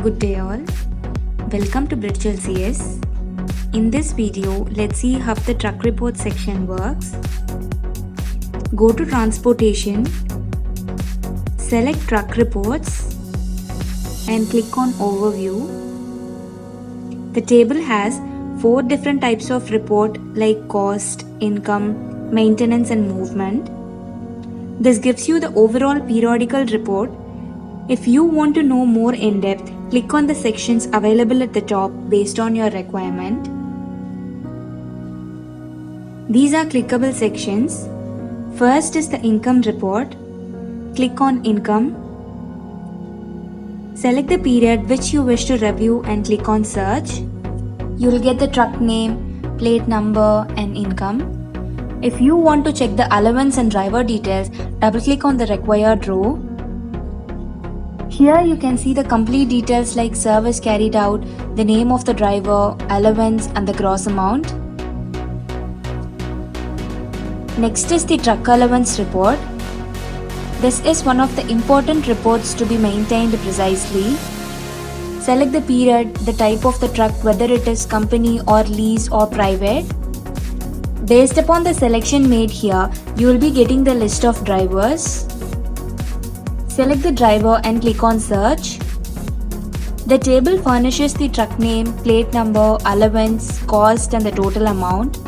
Good day all. Welcome to Virtual CS. In this video, let's see how the truck report section works. Go to Transportation, select Truck Reports and click on Overview. The table has 4 different types of report like cost, income, maintenance and movement. This gives you the overall periodical report. If you want to know more in depth, click on the sections available at the top based on your requirement. These are clickable sections. First is the income report. Click on income. Select the period which you wish to review and click on search. You will get the truck name, plate number and income. If you want to check the allowance and driver details, double click on the required row. Here you can see the complete details like service carried out, the name of the driver, allowance and the gross amount. Next is the truck allowance report. This is one of the important reports to be maintained precisely. Select the period, the type of the truck, whether it is company or lease or private. Based upon the selection made here, you will be getting the list of drivers. Select the driver and click on search. The table furnishes the truck name, plate number, allowance, cost and the total amount.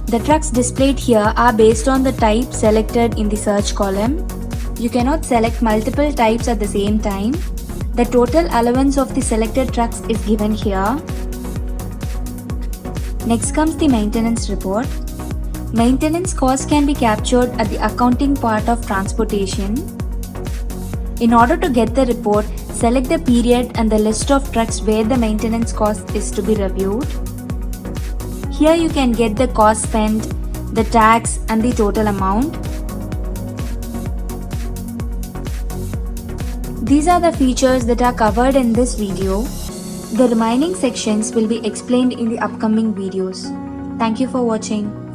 The trucks displayed here are based on the type selected in the search column. You cannot select multiple types at the same time. The total allowance of the selected trucks is given here. Next comes the maintenance report. Maintenance cost can be captured at the accounting part of transportation. In order to get the report, select the period and the list of trucks where the maintenance cost is to be reviewed. Here you can get the cost spent, the tax and the total amount. These are the features that are covered in this video. The remaining sections will be explained in the upcoming videos. Thank you for watching.